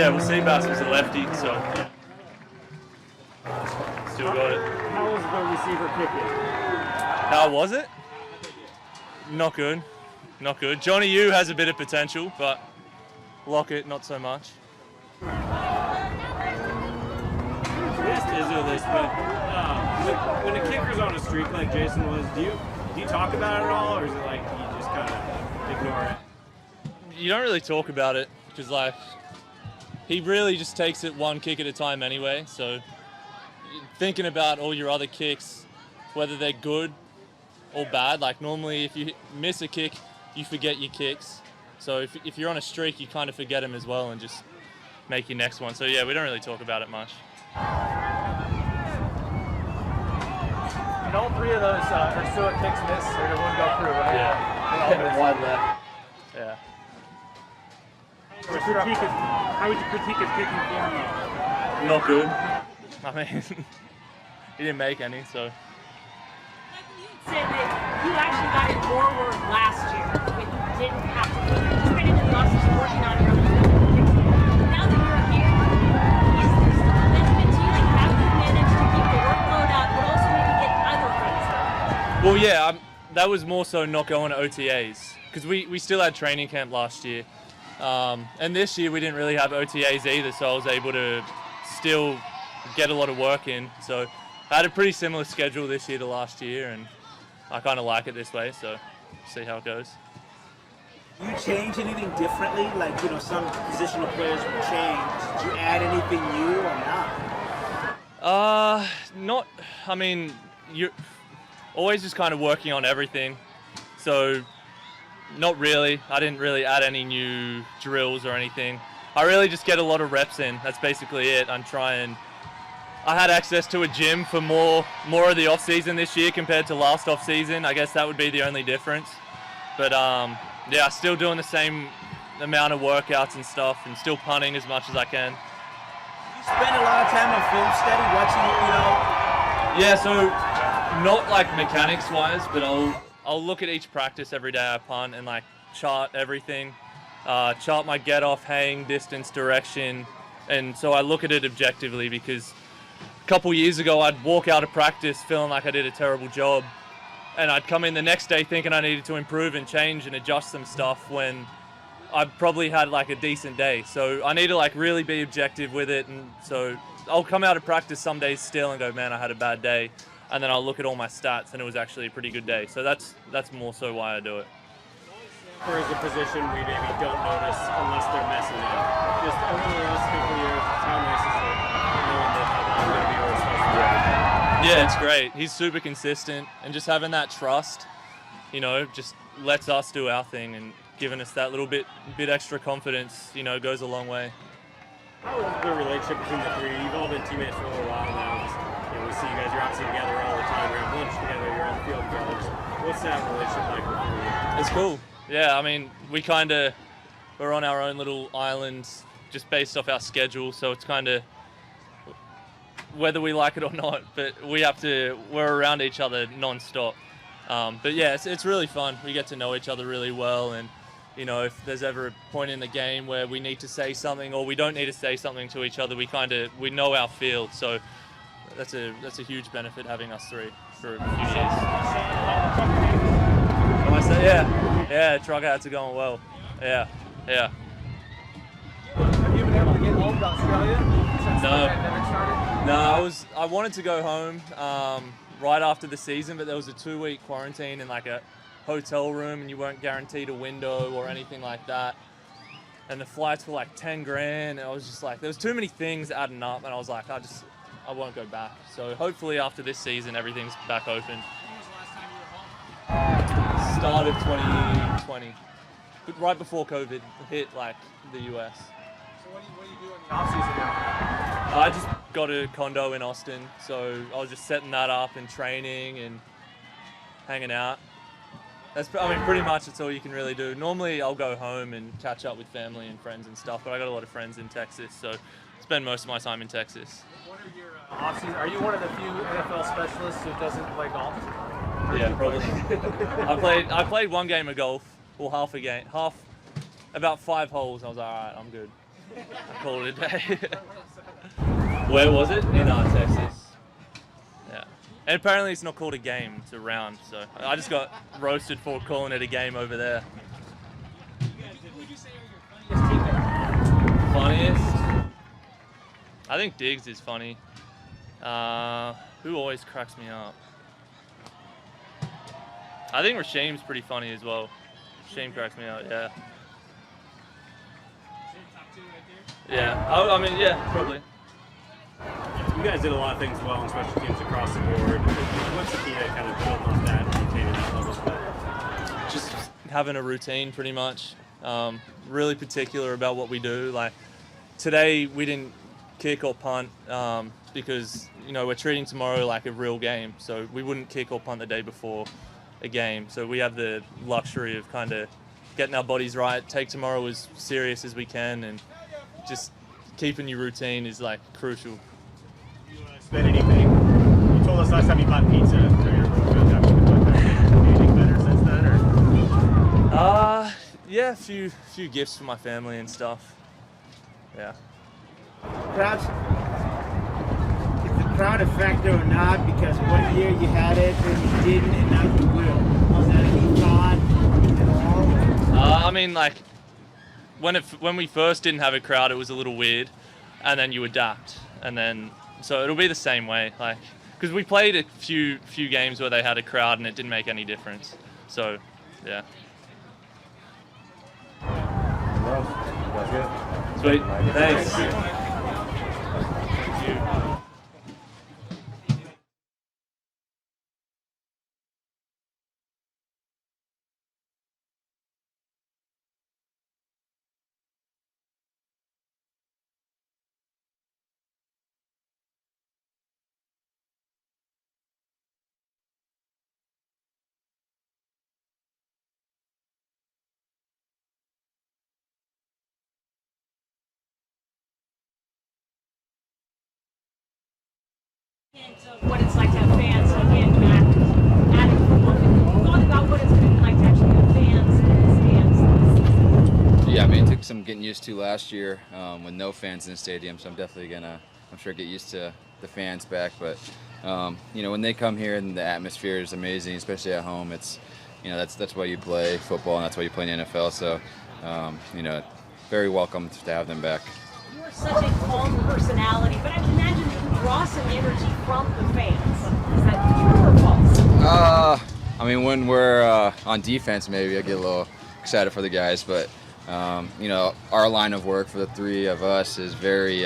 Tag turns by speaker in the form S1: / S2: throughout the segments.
S1: Yeah, well, Seabass was a lefty, so still got it.
S2: How was the receiver kicking?
S1: How was it? Not good. Not good. Johnny Yu has a bit of potential, but Lockett, not so much.
S2: We asked Izzo this, but when a kicker's on a streak like Jason was, do you talk about it at all, or is it like you just kind of ignore it?
S1: You don't really talk about it, because like, he really just takes it one kick at a time anyway, so thinking about all your other kicks, whether they're good or bad, like normally if you miss a kick, you forget your kicks. So if you're on a streak, you kind of forget them as well and just make your next one. So yeah, we don't really talk about it much.
S3: And all three of those Ursula kicks missed, or did one go through, right?
S1: Yeah. One left. Yeah.
S2: How would you critique his kicking form though?
S1: Not good. I mean, he didn't make any, so.
S4: You said that you actually got in more work last year when you didn't have to. You went into the offseason working on your own kicks. Now that you're here, is there still a benefit to you? Like, how do you manage to keep the workload up, but also maybe get other things done?
S1: Well, yeah, that was more so not going to OTAs, because we still had training camp last year. And this year we didn't really have OTAs either, so I was able to still get a lot of work in. So I had a pretty similar schedule this year to last year, and I kind of like it this way, so see how it goes.
S5: Do you change anything differently? Like, you know, some positional players will change. Did you add anything new or not?
S1: I mean, you're always just kind of working on everything. So not really. I didn't really add any new drills or anything. I really just get a lot of reps in. That's basically it. I had access to a gym for more of the off season this year compared to last off season. I guess that would be the only difference. But yeah, still doing the same amount of workouts and stuff, and still punting as much as I can.
S5: You spend a lot of time on film study, watching, you know.
S1: Yeah, so not like mechanics wise, but I'll look at each practice every day I punt and like chart everything, chart my get off, hang, distance, direction, and so I look at it objectively, because a couple years ago I'd walk out of practice feeling like I did a terrible job, and I'd come in the next day thinking I needed to improve and change and adjust some stuff when I probably had like a decent day. So I need to like really be objective with it, and so I'll come out of practice some days still and go, man, I had a bad day. And then I'll look at all my stats, and it was actually a pretty good day. So that's more so why I do it.
S2: Or is a position we maybe don't notice unless they're messing up? Just over the last couple of years, how nice is it knowing that I'm going to be responsible for everything?
S1: Yeah, it's great. He's super consistent, and just having that trust, you know, just lets us do our thing, and giving us that little bit extra confidence, you know, goes a long way.
S2: How is the relationship between the three? You've all been teammates for a little while now. We see you guys, you're obviously together all the time, you're on lunch together, you're on the field together. What's that relationship like with you?
S1: It's cool. Yeah, I mean, we're on our own little island just based off our schedule, so it's kind of whether we like it or not, but we're around each other non-stop. But yeah, it's really fun. We get to know each other really well, and you know, if there's ever a point in the game where we need to say something or we don't need to say something to each other, we know our field. So that's a huge benefit having us three for a few years. Yeah, truck outs are going well. Yeah.
S3: Have you been able to get home to Australia since the pandemic started?
S1: No, I wanted to go home right after the season, but there was a 2-week quarantine in like a hotel room, and you weren't guaranteed a window or anything like that. And the flights were like 10 grand, and I was just like, there was too many things adding up, and I was like, I won't go back. So hopefully after this season, everything's back open.
S6: When was the last time you were home?
S1: Start of 2020, but right before COVID hit like the US.
S3: So what do you do in the off-season now?
S1: I just got a condo in Austin, so I was just setting that up and training and hanging out. Pretty much that's all you can really do. Normally I'll go home and catch up with family and friends and stuff, but I got a lot of friends in Texas, so spend most of my time in Texas.
S3: What are your off-season? Are you one of the few NFL specialists who doesn't play golf?
S1: Yeah, probably. I played one game of golf, or half a game, about 5 holes. I was like, all right, I'm good. call it a day. Where was it? In Texas. Yeah. And apparently it's not called a game, it's a round. So I just got roasted for calling it a game over there.
S6: Who would you say are your funniest teammates?
S1: Funniest? I think Diggs is funny. Who always cracks me up? I think Rasheem's pretty funny as well. Rasheem cracks me out, yeah.
S6: Top two right there.
S1: Yeah, I mean, yeah, probably.
S2: You guys did a lot of things well on special teams across the board. What's the key to kind of building off that and maintaining that level of play?
S1: Just having a routine, pretty much. Really particular about what we do. Like today, we didn't kick or punt because we're treating tomorrow like a real game. So we wouldn't kick or punt the day before a game. So we have the luxury of kind of getting our bodies right, take tomorrow as serious as we can, and just keeping your routine is like crucial.
S2: You spend anything? You told us last time you bought pizza for your road trip. Anything better since then, or?
S1: Yeah, a few gifts for my family and stuff. Yeah.
S5: Crowds, is the crowd a factor or not? Because one year you had it, then you didn't, and now you will. Is that any thought at all?
S1: I mean, like when we first didn't have a crowd, it was a little weird, and then you adapt, and then so it'll be the same way, like because we played a few games where they had a crowd and it didn't make any difference. So, yeah. Sweet. Thanks. Thank you.
S4: What it's like to have fans. So again, adding football. Thought about what it's going to be like to actually have fans in the stands.
S7: Yeah, I mean, it took some getting used to last year with no fans in the stadium, so I'm definitely gonna, I'm sure, get used to the fans back. But when they come here and the atmosphere is amazing, especially at home. It's, that's why you play football and that's why you play in the NFL. So, very welcome to have them back.
S4: You are such a calm personality, but I can imagine that you draw some energy from the fans. Is that true or false?
S7: I mean, when we're on defense, maybe I get a little excited for the guys, but our line of work for the three of us is very,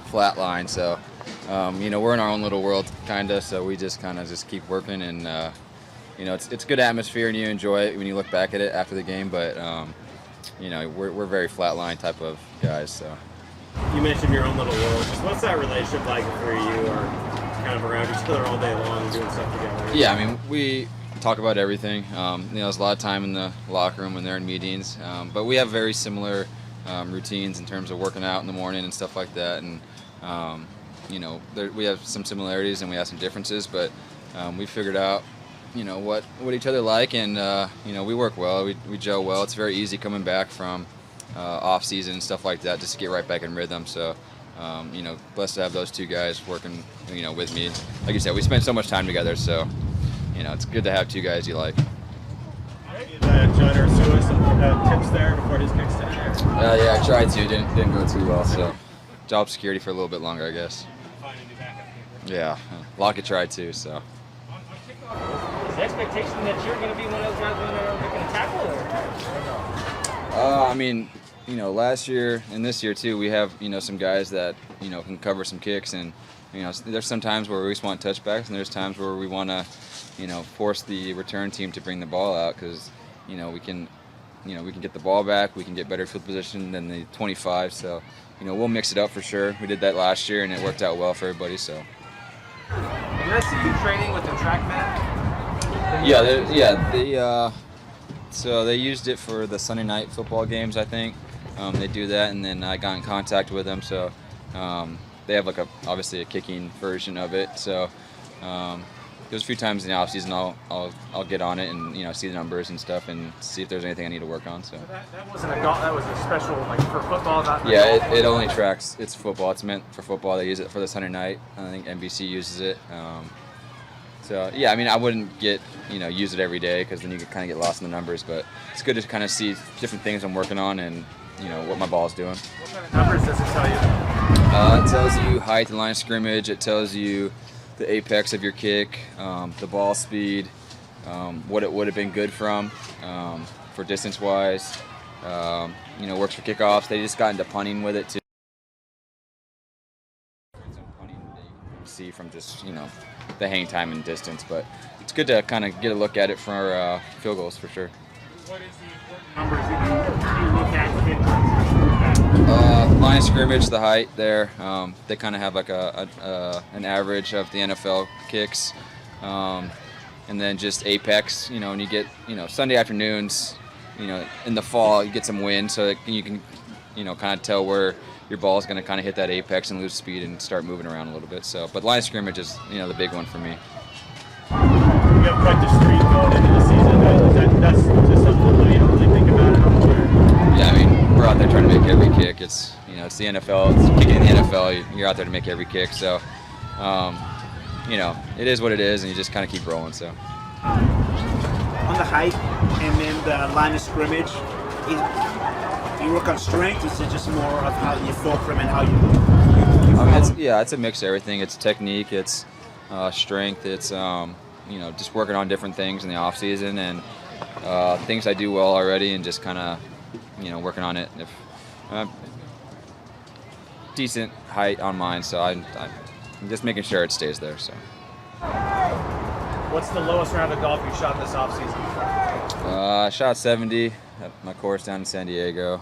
S7: flat line. So, we're in our own little world, kinda. So we just kind of keep working, and it's good atmosphere, and you enjoy it when you look back at it after the game. But we're very flat line type of guys. So.
S2: You mentioned your own little world. Just what's that relationship like where you are kind of around each other all day long and doing stuff together?
S7: Yeah, I mean, we talk about everything. There's a lot of time in the locker room when they're in meetings, but we have very similar routines in terms of working out in the morning and stuff like that. And we have some similarities and we have some differences, but we figured out what each other like, and we work well. We gel well. It's very easy coming back from off season and stuff like that, just to get right back in rhythm. So, blessed to have those two guys working, with me. Like you said, we spend so much time together, so, it's good to have two guys you like.
S2: Judd or Sue some tips there before his kicks today?
S7: Yeah, I tried to. Didn't go too well, so job security for a little bit longer, I guess. Yeah, Lockett tried to, so.
S3: Is the expectation that you're going to be one of those guys that are making a tackle?
S7: I mean, last year and this year too, we have, some guys that, can cover some kicks, and, there's some times where we just want touchbacks, and there's times where we want to, force the return team to bring the ball out, because, we can get the ball back, we can get better field position than the 25, so, we'll mix it up for sure. We did that last year, and it worked out well for everybody, so.
S3: Did I see you training with the track man?
S7: Yeah, so they used it for the Sunday night football games, I think. They do that, and then I got in contact with them. So they have obviously a kicking version of it. So there's a few times in the off season I'll get on it and see the numbers and stuff and see if there's anything I need to work on. So
S3: That wasn't a golf. That was a special like for football. Not for
S7: yeah,
S3: golf.
S7: it only tracks. It's football. It's meant for football. They use it for the Sunday night. I think NBC uses it. So yeah, I mean, I wouldn't use it every day because then you could kind of get lost in the numbers. But it's good to kind of see different things I'm working on and what my ball's doing.
S3: What kind of numbers does it tell you?
S7: It tells you height, the line of scrimmage. It tells you the apex of your kick, the ball speed, what it would have been good from for distance-wise. Works for kickoffs. They just got into punting with it too. Some punting that you can see from just the hang time and distance, but it's good to kind of get a look at it for field goals for sure.
S2: What is the important numbers that you look at to get
S7: Line of scrimmage, the height there. They kind of have like an average of the NFL kicks, and then just apex. And you get Sunday afternoons. In the fall you get some wind, so that you can kind of tell where your ball is going to kind of hit that apex and lose speed and start moving around a little bit. So, but line of scrimmage is the big one for me.
S2: You have quite the streak going into the season. That's just something you don't really think about it all year.
S7: Yeah, I mean, we're out there trying to make every kick. It's it's the NFL. It's kicking in the NFL. You're out there to make every kick. So, it is what it is, and you just kind of keep rolling. So.
S5: On the height and then the line of scrimmage, you work on strength. Is it just more of how you fulcrum and how you
S7: it's a mix of everything. It's technique. It's strength. It's just working on different things in the off season and things I do well already, and just kind of working on it. If decent height on mine, so I'm just making sure it stays there. So.
S3: What's the lowest round of golf you shot this offseason?
S7: I shot 70 at my course down in San Diego.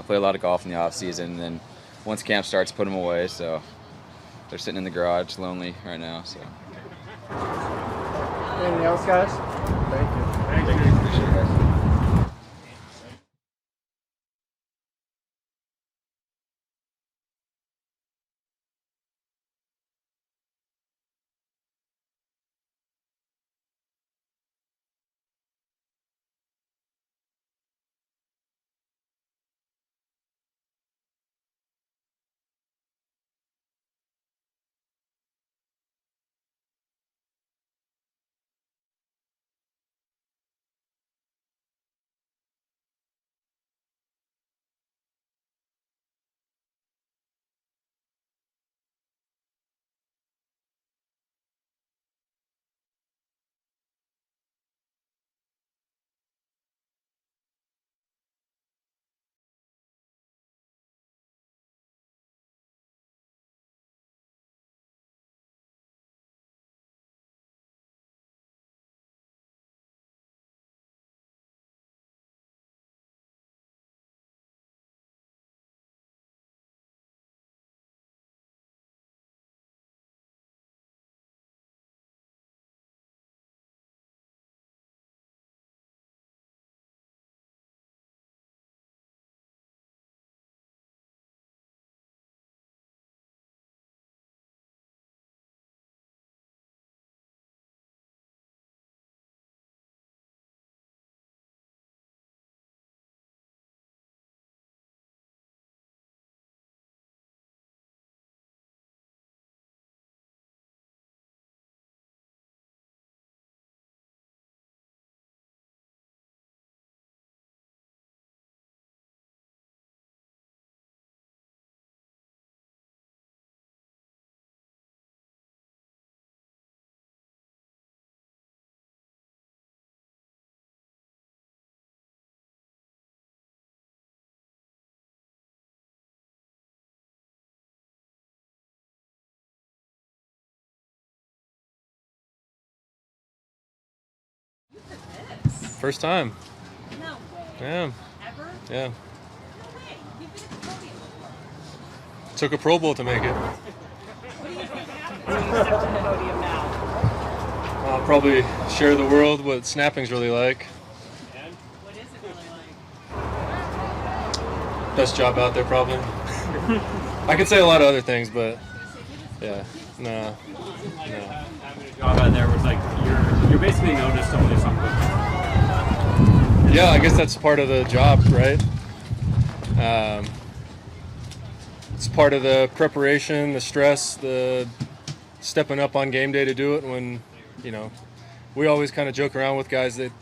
S7: Play a lot of golf in the off season, and then once camp starts, put them away. So they're sitting in the garage, lonely right now. So.
S3: Anything else, guys? Thank you.
S7: Appreciate it, guys.
S8: First time.
S4: No way.
S8: Yeah.
S4: Ever?
S8: Yeah.
S4: No way. You've been at the podium before.
S8: Took a Pro Bowl to make it.
S4: What do you think happens when you step to the podium now?
S8: I'll probably share the world what snapping's really like.
S4: What is it really like?
S8: Best job out there, probably. I could say a lot of other things, but
S4: Give us
S8: yeah.
S4: give us
S8: No.
S2: Having a job out there was like you're basically known as someone who's something.
S8: Yeah, I guess that's part of the job, right? It's part of the preparation, the stress, the stepping up on game day to do it. When, we always kind of joke around with guys that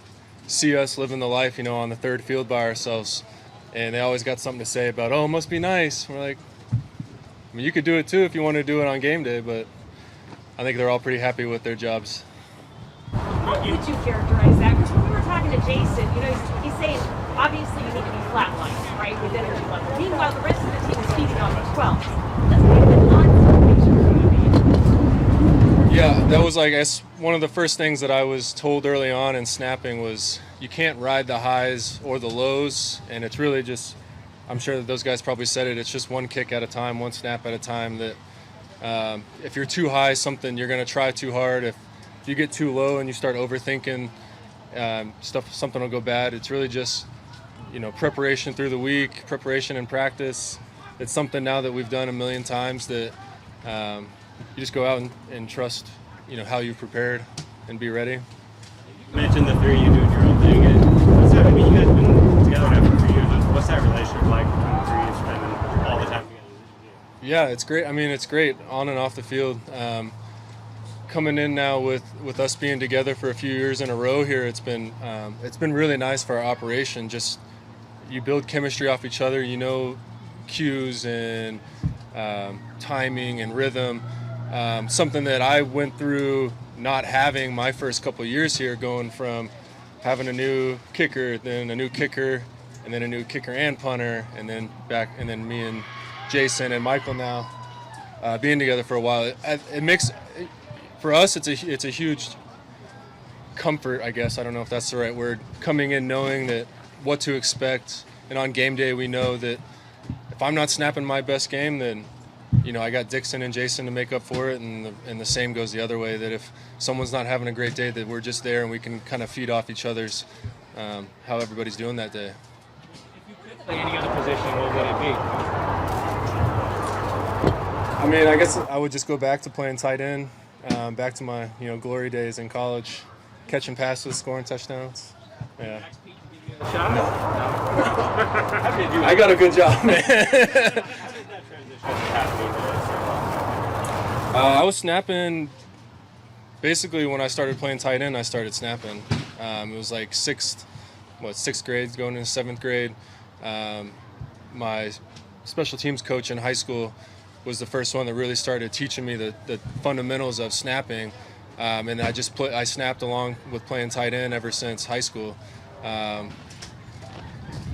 S8: see us living the life, on the third field by ourselves, and they always got something to say about, oh, it must be nice. We're like, you could do it too if you want to do it on game day, but I think they're all pretty happy with their jobs.
S4: How would you characterize that? Because when we were talking to Jason, he's saying obviously you need to be flatlined, right, with energy level. Meanwhile, the rest of the team is feeding on those 12s. Doesn't make the non-situation.
S8: Yeah, that was, I guess, one of the first things that I was told early on in snapping was you can't ride the highs or the lows, and it's really just, I'm sure that those guys probably said it, it's just one kick at a time, one snap at a time. That if you're too high, something you're going to try too hard. If you get too low and you start overthinking something will go bad. It's really just, preparation through the week, preparation and practice. It's something now that we've done a million times that you just go out and trust, how you've prepared and be ready.
S2: You mentioned the three of you doing your own thing. What's that? I mean, you guys have been together now for 3 years. What's that relationship like between the three of you spending all the time together?
S8: Yeah, it's great. I mean, it's great on and off the field. Coming in now with us being together for a few years in a row here, it's been really nice for our operation. Just you build chemistry off each other. Cues and timing and rhythm. Something that I went through not having my first couple of years here, going from having a new kicker, then a new kicker, and then a new kicker and punter, and then me and Jason and Michael now being together for a while. It makes, for us, it's a huge comfort, I guess. I don't know if that's the right word. Coming in knowing that what to expect, and on game day we know that if I'm not snapping my best game, then I got Dickson and Jason to make up for it, and the same goes the other way. That if someone's not having a great day, that we're just there and we can kind of feed off each other's how everybody's doing that day.
S3: If you could play any other position, what would it be?
S8: I mean, I guess I would just go back to playing tight end, back to my glory days in college, catching passes, scoring touchdowns. Yeah. I got a good job, man. I was snapping. Basically, when I started playing tight end, I started snapping. It was like sixth grade, going into 7th grade. My special teams coach in high school was the first one that really started teaching me the fundamentals of snapping, and I snapped along with playing tight end ever since high school.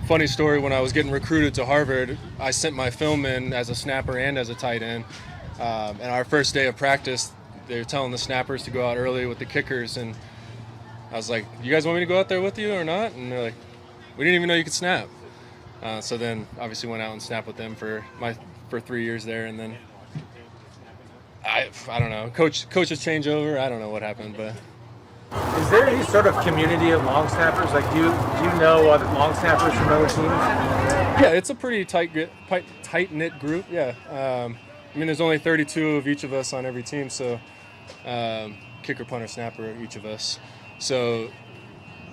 S8: Funny story, when I was getting recruited to Harvard, I sent my film in as a snapper and as a tight end. And our first day of practice, they were telling the snappers to go out early with the kickers, and I was like, you guys want me to go out there with you or not? And they're like, we didn't even know you could snap. So then obviously went out and snapped with them for 3 years there, and then I don't know, coaches change over. I don't know what happened, but
S3: Is there any sort of community of long snappers? Like, do you know other long snappers from other teams?
S8: yeah, it's a pretty tight-knit group. Yeah, I mean, there's only 32 of each of us on every team, so kicker, punter, snapper, each of us. So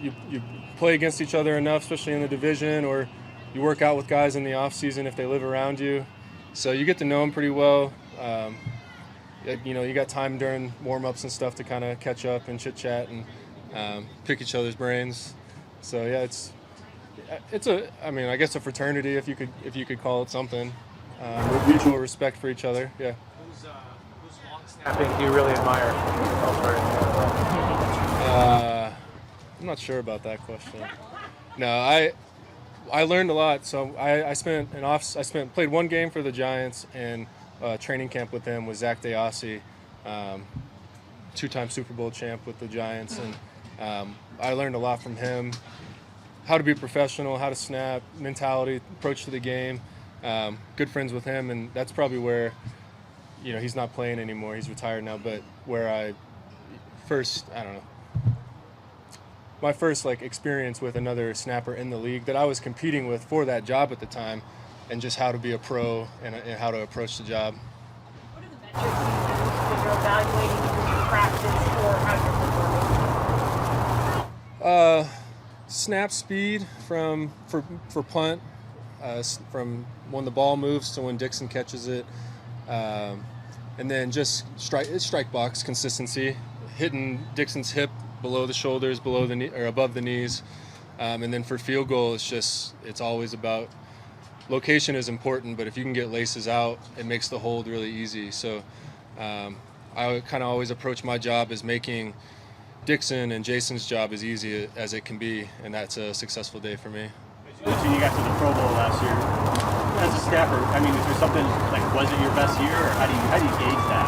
S8: you play against each other enough, especially in the division, or you work out with guys in the off season if they live around you. So you get to know them pretty well. You got time during warm-ups and stuff to kind of catch up and chit-chat and pick each other's brains. So yeah, it's I guess a fraternity, if you could call it something. Mutual respect for each other. Yeah.
S3: Who's long snapping do you really admire?
S8: I'm not sure about that question. No, I learned a lot. So I played one game for the Giants, and training camp with them was Zach DeOssie, 2-time Super Bowl champ with the Giants, and I learned a lot from him. How to be professional, how to snap, mentality, approach to the game. Good friends with him, and that's probably where, he's not playing anymore. He's retired now, but where my first experience with another snapper in the league that I was competing with for that job at the time, and just how to be a pro and how to approach the job.
S4: What are the metrics you're evaluating your practice or how you're performing?
S8: Snap speed for punt, from when the ball moves to when Dickson catches it, and then just strike box consistency, hitting Dickson's hip below the shoulders, below the knee or above the knees, and then for field goal, it's always about location is important, but if you can get laces out, it makes the hold really easy. So I kind of always approach my job as making Dickson and Jason's job as easy as it can be, and that's a successful day for me.
S2: You mentioned you got to the Pro Bowl last year. As a staffer, I mean, is there something like, was it your best year, or how do you gauge that?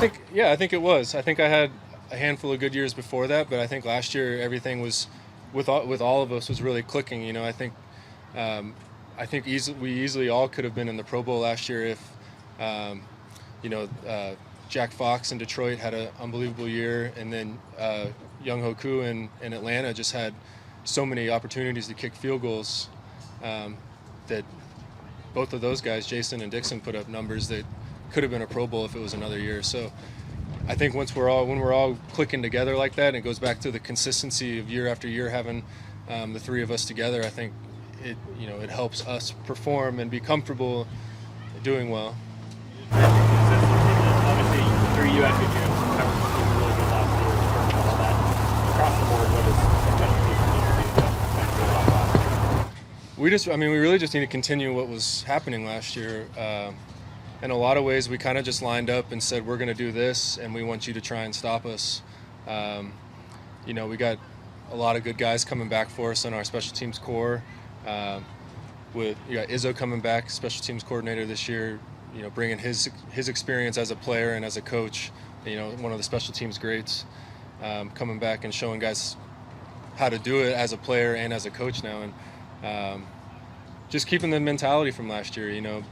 S2: Like,
S8: I think it was. I think I had a handful of good years before that, but I think last year everything was with all of us was really clicking. You know, I think we easily all could have been in the Pro Bowl last year if Jack Fox in Detroit had an unbelievable year, and then Young Hoku in Atlanta just had so many opportunities to kick field goals that both of those guys, Jason and Dickson, put up numbers that could have been a Pro Bowl if it was another year. So I think when we're all clicking together like that, and it goes back to the consistency of year after year having the three of us together, I think it helps us perform and be comfortable doing well.
S2: Obviously, you had good years. Really good last year. All that across the board. What is
S8: We really just need to continue what was happening last year. In a lot of ways, we kind of just lined up and said, we're going to do this, and we want you to try and stop us. We got a lot of good guys coming back for us in our special teams core. You got Izzo coming back, special teams coordinator this year, bringing his experience as a player and as a coach, one of the special teams greats, coming back and showing guys how to do it as a player and as a coach now. And just keeping the mentality from last year,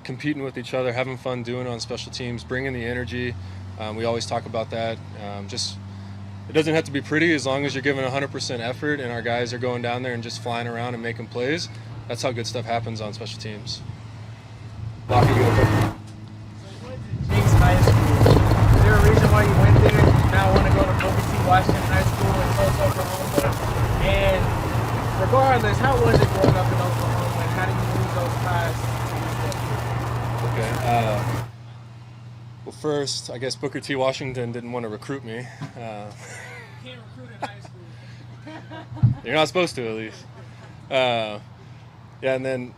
S8: competing with each other, having fun doing it on special teams, bringing the energy. We always talk about that. It doesn't have to be pretty as long as you're giving 100% effort and our guys are going down there and just flying around and making plays. That's how good stuff happens on special teams.
S3: Jinx High School. Is there a reason why you went there? You now want to go to Booker T. Washington High School in Tulsa, Oklahoma? And regardless, how was it growing up in Oklahoma, and how do you lose those ties?
S8: Okay. Well, first, I guess Booker T. Washington didn't want to recruit me.
S6: You can't recruit in high school.
S8: You're not supposed to, at least. And then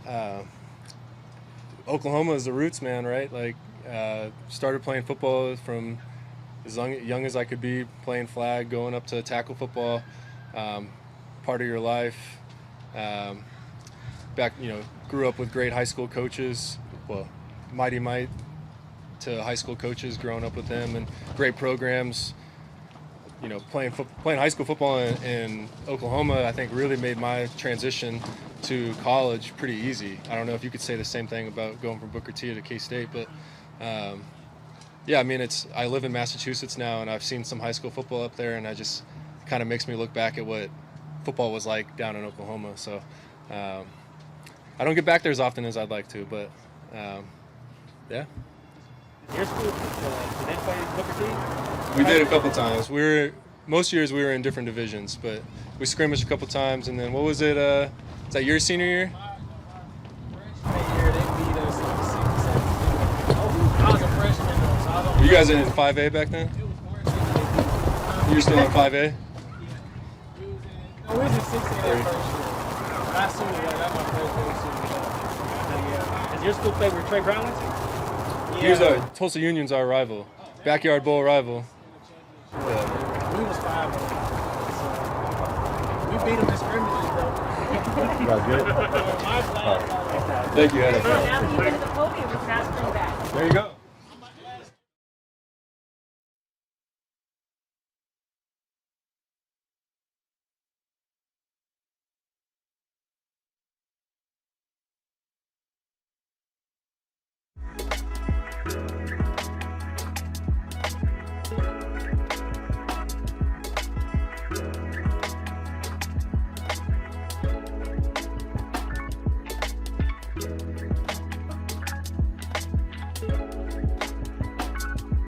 S8: Oklahoma is the roots, man, right? Like, started playing football from as young as I could be, playing flag, going up to tackle football, part of your life. Grew up with great high school coaches, Mighty Might to high school coaches, growing up with them, and great programs. Playing high school football in Oklahoma, I think really made my transition to college pretty easy. I don't know if you could say the same thing about going from Booker T to K-State, but I live in Massachusetts now, and I've seen some high school football up there, and I just kind of makes me look back at what football was like down in Oklahoma. So I don't get back there as often as I'd like to, but yeah.
S2: Your school, did they play Booker T?
S8: We did a couple times. Most years we were in different divisions, but we scrimmaged a couple times, and then what was it? Is that your senior year?
S3: Freshman year, they beat us in the 6th, 7th. I was a freshman though, so I was on.
S8: Were you guys in 5A back then? You were still in 5A?
S3: I was in 6A that first year. That's my first year.
S2: Has your school played where Trey Brown went to?
S8: Here's Tulsa Union's our rival, backyard bowl rival.
S3: We was 5-0. We beat them in scrimmages, bro.
S9: You guys good?
S8: Thank you, Adam.
S4: Now you get to the podium and pass them back.
S8: There you go.